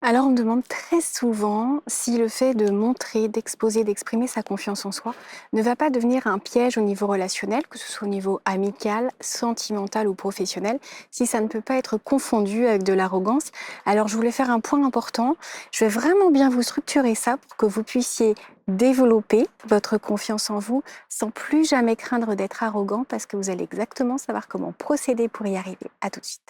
Alors, on me demande très souvent si le fait de montrer, d'exposer, d'exprimer sa confiance en soi ne va pas devenir un piège au niveau relationnel, que ce soit au niveau amical, sentimental ou professionnel, si ça ne peut pas être confondu avec de l'arrogance. Alors, je voulais faire un point important. Je vais vraiment bien vous structurer ça pour que vous puissiez développer votre confiance en vous sans plus jamais craindre d'être arrogant parce que vous allez exactement savoir comment procéder pour y arriver. À tout de suite.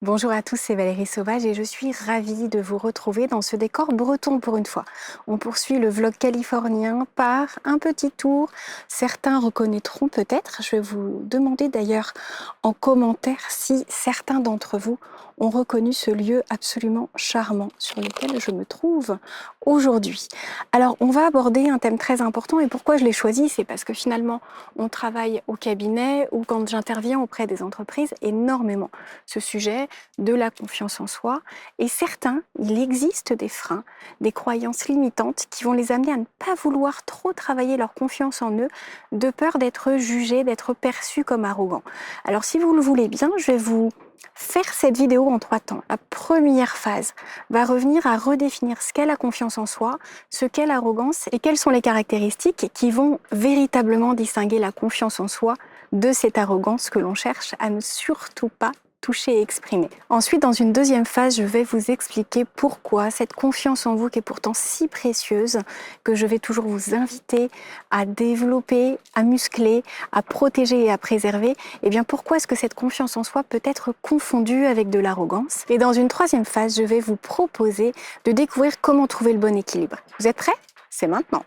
Bonjour à tous, c'est Valérie Sauvage et je suis ravie de vous retrouver dans ce décor breton pour une fois. On poursuit le vlog californien par un petit tour. Certains reconnaîtront peut-être. Je vais vous demander d'ailleurs en commentaire si certains d'entre vous ont reconnu ce lieu absolument charmant sur lequel je me trouve aujourd'hui. Alors, on va aborder un thème très important et pourquoi je l'ai choisi, c'est parce que finalement, on travaille au cabinet ou quand j'interviens auprès des entreprises énormément ce sujet de la confiance en soi. Et certains, il existe des freins, des croyances limitantes qui vont les amener à ne pas vouloir trop travailler leur confiance en eux, de peur d'être jugés, d'être perçus comme arrogants. Alors si vous le voulez bien, je vais vous faire cette vidéo en 3 temps. La première phase va revenir à redéfinir ce qu'est la confiance en soi, ce qu'est l'arrogance et quelles sont les caractéristiques qui vont véritablement distinguer la confiance en soi de cette arrogance que l'on cherche à ne surtout pas toucher et exprimer. Ensuite, dans une deuxième phase, je vais vous expliquer pourquoi cette confiance en vous qui est pourtant si précieuse, que je vais toujours vous inviter à développer, à muscler, à protéger et à préserver, et bien pourquoi est-ce que cette confiance en soi peut être confondue avec de l'arrogance. Et dans une troisième phase, je vais vous proposer de découvrir comment trouver le bon équilibre. Vous êtes prêts? C'est maintenant.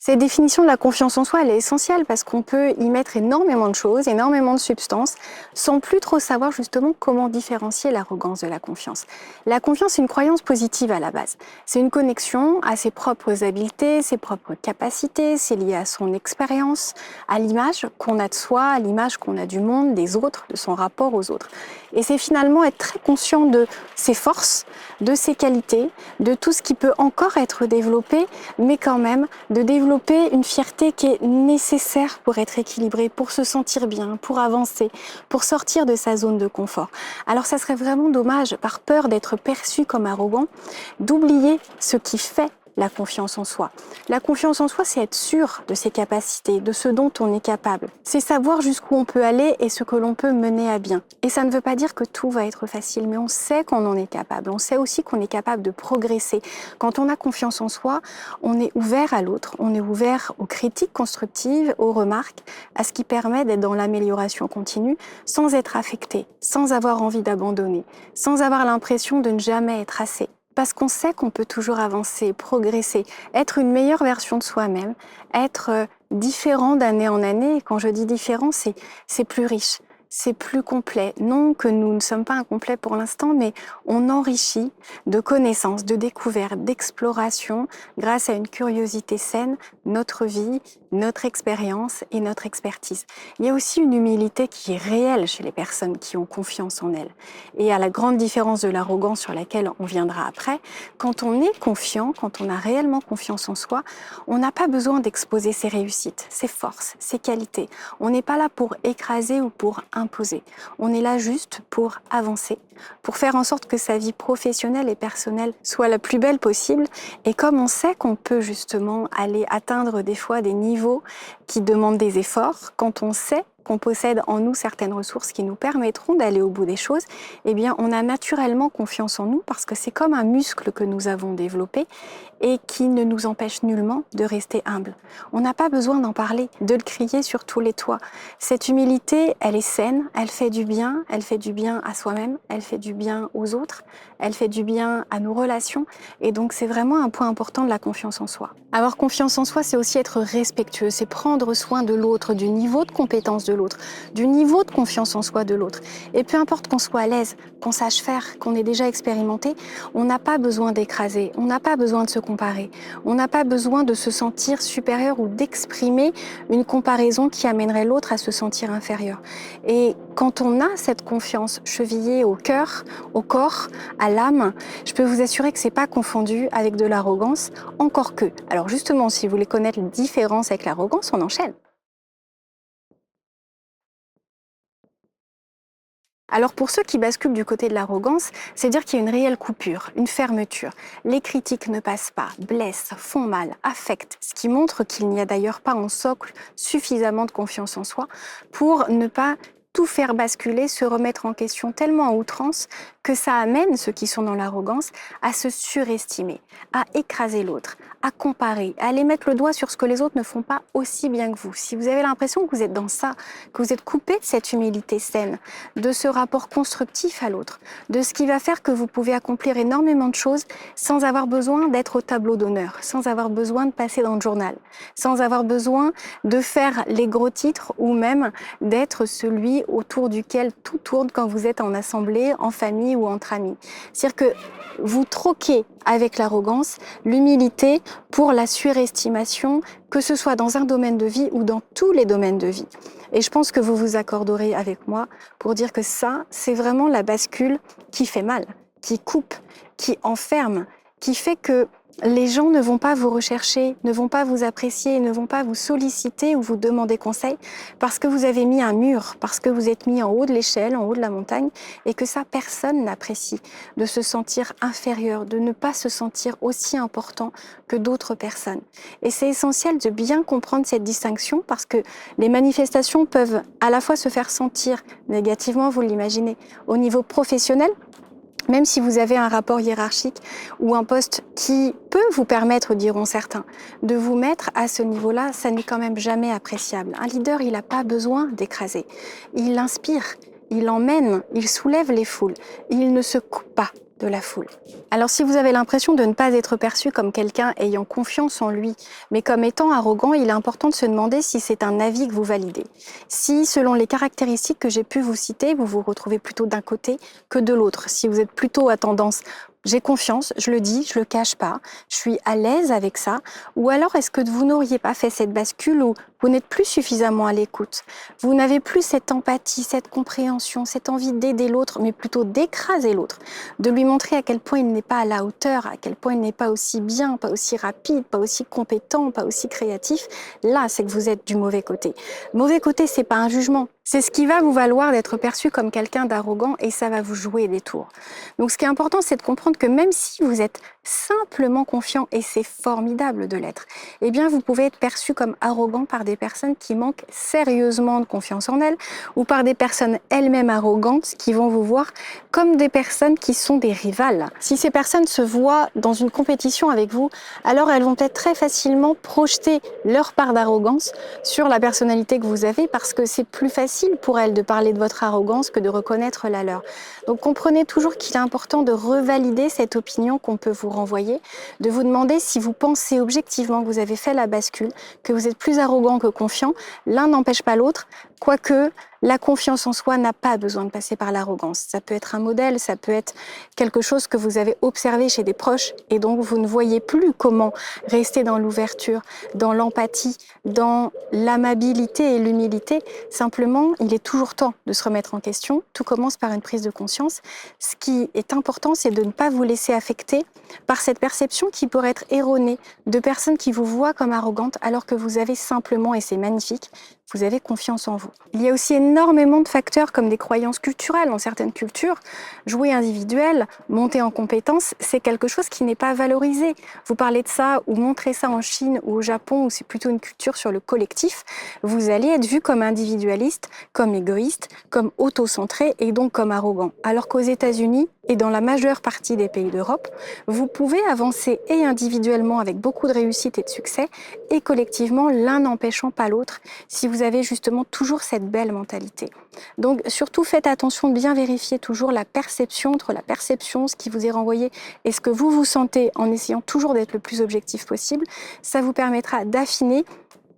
Cette définition de la confiance en soi, elle est essentielle parce qu'on peut y mettre énormément de choses, énormément de substances, sans plus trop savoir justement comment différencier l'arrogance de la confiance. La confiance, c'est une croyance positive à la base. C'est une connexion à ses propres habiletés, ses propres capacités, c'est lié à son expérience, à l'image qu'on a de soi, à l'image qu'on a du monde, des autres, de son rapport aux autres. Et c'est finalement être très conscient de ses forces, de ses qualités, de tout ce qui peut encore être développé, mais quand même de développer une fierté qui est nécessaire pour être équilibré, pour se sentir bien, pour avancer, pour sortir de sa zone de confort. Alors ça serait vraiment dommage, par peur d'être perçu comme arrogant, d'oublier ce qui fait la confiance en soi. La confiance en soi, c'est être sûr de ses capacités, de ce dont on est capable. C'est savoir jusqu'où on peut aller et ce que l'on peut mener à bien. Et ça ne veut pas dire que tout va être facile, mais on sait qu'on en est capable. On sait aussi qu'on est capable de progresser. Quand on a confiance en soi, on est ouvert à l'autre, on est ouvert aux critiques constructives, aux remarques, à ce qui permet d'être dans l'amélioration continue, sans être affecté, sans avoir envie d'abandonner, sans avoir l'impression de ne jamais être assez. Parce qu'on sait qu'on peut toujours avancer, progresser, être une meilleure version de soi-même, être différent d'année en année. Et quand je dis différent, c'est plus riche, c'est plus complet. Non que nous ne sommes pas incomplets pour l'instant, mais on enrichit de connaissances, de découvertes, d'exploration, grâce à une curiosité saine, notre vie, notre expérience et notre expertise. Il y a aussi une humilité qui est réelle chez les personnes qui ont confiance en elles. Et à la grande différence de l'arrogance sur laquelle on viendra après, quand on est confiant, quand on a réellement confiance en soi, on n'a pas besoin d'exposer ses réussites, ses forces, ses qualités. On n'est pas là pour écraser ou pour imposer. On est là juste pour avancer, pour faire en sorte que sa vie professionnelle et personnelle soit la plus belle possible. Et comme on sait qu'on peut justement aller atteindre des fois des niveaux qui demandent des efforts, quand on sait qu'on possède en nous certaines ressources qui nous permettront d'aller au bout des choses, eh bien, on a naturellement confiance en nous parce que c'est comme un muscle que nous avons développé et qui ne nous empêche nullement de rester humble. On n'a pas besoin d'en parler, de le crier sur tous les toits. Cette humilité, elle est saine, elle fait du bien à soi-même, elle fait du bien aux autres, elle fait du bien à nos relations et donc c'est vraiment un point important de la confiance en soi. Avoir confiance en soi, c'est aussi être respectueux, c'est prendre soin de l'autre, du niveau de compétence de l'autre, du niveau de confiance en soi de l'autre. Et peu importe qu'on soit à l'aise, qu'on sache faire, qu'on ait déjà expérimenté, on n'a pas besoin d'écraser, on n'a pas besoin de se comparer, on n'a pas besoin de se sentir supérieur ou d'exprimer une comparaison qui amènerait l'autre à se sentir inférieur. Et quand on a cette confiance chevillée au cœur, au corps, à l'âme, je peux vous assurer que c'est pas confondu avec de l'arrogance, encore que. Alors justement, si vous voulez connaître les différences avec l'arrogance, on enchaîne. Alors pour ceux qui basculent du côté de l'arrogance, c'est dire qu'il y a une réelle coupure, une fermeture. Les critiques ne passent pas, blessent, font mal, affectent, ce qui montre qu'il n'y a d'ailleurs pas en socle suffisamment de confiance en soi pour ne pas tout faire basculer, se remettre en question tellement à outrance que ça amène ceux qui sont dans l'arrogance à se surestimer, à écraser l'autre, à comparer, à aller mettre le doigt sur ce que les autres ne font pas aussi bien que vous. Si vous avez l'impression que vous êtes dans ça, que vous êtes coupé de cette humilité saine, de ce rapport constructif à l'autre, de ce qui va faire que vous pouvez accomplir énormément de choses sans avoir besoin d'être au tableau d'honneur, sans avoir besoin de passer dans le journal, sans avoir besoin de faire les gros titres ou même d'être celui autour duquel tout tourne quand vous êtes en assemblée, en famille ou entre amis. C'est-à-dire que vous troquez avec l'arrogance l'humilité pour la surestimation, que ce soit dans un domaine de vie ou dans tous les domaines de vie. Et je pense que vous vous accorderez avec moi pour dire que ça, c'est vraiment la bascule qui fait mal, qui coupe, qui enferme, qui fait que les gens ne vont pas vous rechercher, ne vont pas vous apprécier, ne vont pas vous solliciter ou vous demander conseil parce que vous avez mis un mur, parce que vous êtes mis en haut de l'échelle, en haut de la montagne et que ça, personne n'apprécie. De se sentir inférieur, de ne pas se sentir aussi important que d'autres personnes. Et c'est essentiel de bien comprendre cette distinction parce que les manifestations peuvent à la fois se faire sentir négativement, vous l'imaginez, au niveau professionnel, même si vous avez un rapport hiérarchique ou un poste qui peut vous permettre, diront certains, de vous mettre à ce niveau-là, ça n'est quand même jamais appréciable. Un leader, il n'a pas besoin d'écraser. Il inspire, il emmène, il soulève les foules. Il ne se coupe pas de la foule. Alors si vous avez l'impression de ne pas être perçu comme quelqu'un ayant confiance en lui, mais comme étant arrogant, il est important de se demander si c'est un avis que vous validez. Si, selon les caractéristiques que j'ai pu vous citer, vous vous retrouvez plutôt d'un côté que de l'autre. Si vous êtes plutôt à tendance j'ai confiance, je le dis, je le cache pas, je suis à l'aise avec ça, ou alors est-ce que vous n'auriez pas fait cette bascule où vous n'êtes plus suffisamment à l'écoute, vous n'avez plus cette empathie, cette compréhension, cette envie d'aider l'autre, mais plutôt d'écraser l'autre, de lui montrer à quel point il n'est pas à la hauteur, à quel point il n'est pas aussi bien, pas aussi rapide, pas aussi compétent, pas aussi créatif, là c'est que vous êtes du mauvais côté. Mauvais côté, c'est pas un jugement, c'est ce qui va vous valoir d'être perçu comme quelqu'un d'arrogant et ça va vous jouer des tours. Donc ce qui est important, c'est de comprendre que même si vous êtes simplement confiant, et c'est formidable de l'être, eh bien vous pouvez être perçu comme arrogant par des personnes qui manquent sérieusement de confiance en elles ou par des personnes elles-mêmes arrogantes qui vont vous voir comme des personnes qui sont des rivales. Si ces personnes se voient dans une compétition avec vous, alors elles vont peut-être très facilement projeter leur part d'arrogance sur la personnalité que vous avez parce que c'est plus facile pour elles de parler de votre arrogance que de reconnaître la leur. Donc comprenez toujours qu'il est important de revalider cette opinion qu'on peut vous renvoyer, de vous demander si vous pensez objectivement que vous avez fait la bascule, que vous êtes plus arrogant que confiant. L'un n'empêche pas l'autre, quoique la confiance en soi n'a pas besoin de passer par l'arrogance. Ça peut être un modèle, ça peut être quelque chose que vous avez observé chez des proches et donc vous ne voyez plus comment rester dans l'ouverture, dans l'empathie, dans l'amabilité et l'humilité. Simplement, il est toujours temps de se remettre en question. Tout commence par une prise de conscience. Ce qui est important, c'est de ne pas vous laisser affecter par cette perception qui pourrait être erronée de personnes qui vous voient comme arrogante alors que vous avez simplement, et c'est magnifique, vous avez confiance en vous. Il y a aussi énormément de facteurs comme des croyances culturelles. Dans certaines cultures, jouer individuel, monter en compétence, c'est quelque chose qui n'est pas valorisé. Vous parlez de ça ou montrez ça en Chine ou au Japon où c'est plutôt une culture sur le collectif, vous allez être vu comme individualiste, comme égoïste, comme autocentré et donc comme arrogant. Alors qu'aux États-Unis et dans la majeure partie des pays d'Europe, vous pouvez avancer et individuellement avec beaucoup de réussite et de succès et collectivement, l'un n'empêchant pas l'autre si vous avez justement toujours cette belle mentalité. Donc surtout faites attention de bien vérifier toujours la perception entre la perception, ce qui vous est renvoyé et ce que vous vous sentez en essayant toujours d'être le plus objectif possible. Ça vous permettra d'affiner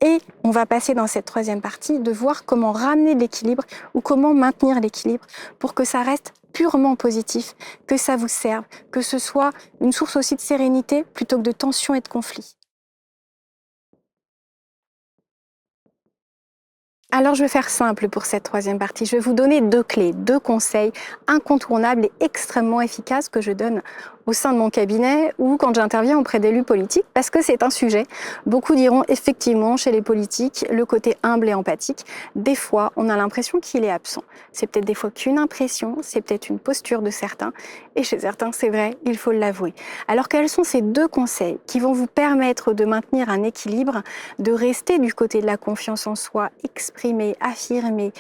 Et on va passer dans cette troisième partie de voir comment ramener l'équilibre ou comment maintenir l'équilibre pour que ça reste purement positif, que ça vous serve, que ce soit une source aussi de sérénité plutôt que de tension et de conflit. Alors je vais faire simple pour cette troisième partie. Je vais vous donner 2 clés, 2 conseils incontournables et extrêmement efficaces que je donne au sein de mon cabinet ou quand j'interviens auprès d'élus politiques, parce que c'est un sujet. Beaucoup diront effectivement chez les politiques, le côté humble et empathique, des fois on a l'impression qu'il est absent. C'est peut-être des fois qu'une impression, c'est peut-être une posture de certains, et chez certains c'est vrai, il faut l'avouer. Alors quels sont ces 2 conseils qui vont vous permettre de maintenir un équilibre, de rester du côté de la confiance en soi, exprimé, affirmé,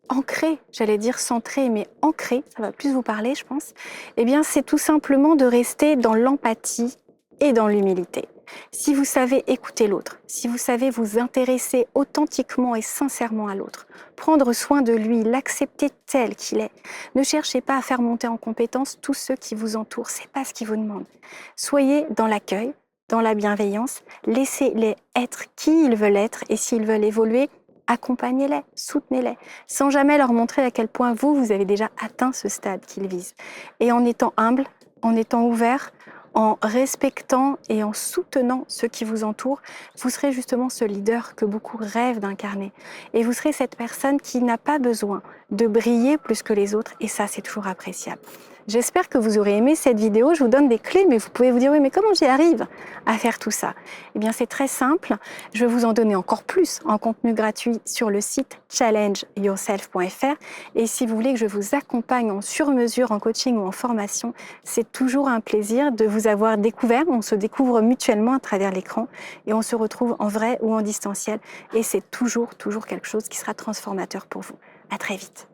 ancré, j'allais dire centré, mais ancré, ça va plus vous parler, je pense, eh bien, c'est tout simplement de rester dans l'empathie et dans l'humilité. Si vous savez écouter l'autre, si vous savez vous intéresser authentiquement et sincèrement à l'autre, prendre soin de lui, l'accepter tel qu'il est, ne cherchez pas à faire monter en compétence tous ceux qui vous entourent, c'est pas ce qu'ils vous demandent. Soyez dans l'accueil, dans la bienveillance, laissez-les être qui ils veulent être et s'ils veulent évoluer, accompagnez-les, soutenez-les, sans jamais leur montrer à quel point vous avez déjà atteint ce stade qu'ils visent. Et en étant humble, en étant ouvert, en respectant et en soutenant ceux qui vous entourent, vous serez justement ce leader que beaucoup rêvent d'incarner. Et vous serez cette personne qui n'a pas besoin de briller plus que les autres, et ça, c'est toujours appréciable. J'espère que vous aurez aimé cette vidéo. Je vous donne des clés, mais vous pouvez vous dire, oui, mais comment j'y arrive à faire tout ça? Eh bien, c'est très simple. Je vais vous en donner encore plus en contenu gratuit sur le site challengeyourself.fr. Et si vous voulez que je vous accompagne en sur-mesure, en coaching ou en formation, c'est toujours un plaisir de vous avoir découvert. On se découvre mutuellement à travers l'écran et on se retrouve en vrai ou en distanciel. Et c'est toujours quelque chose qui sera transformateur pour vous. À très vite.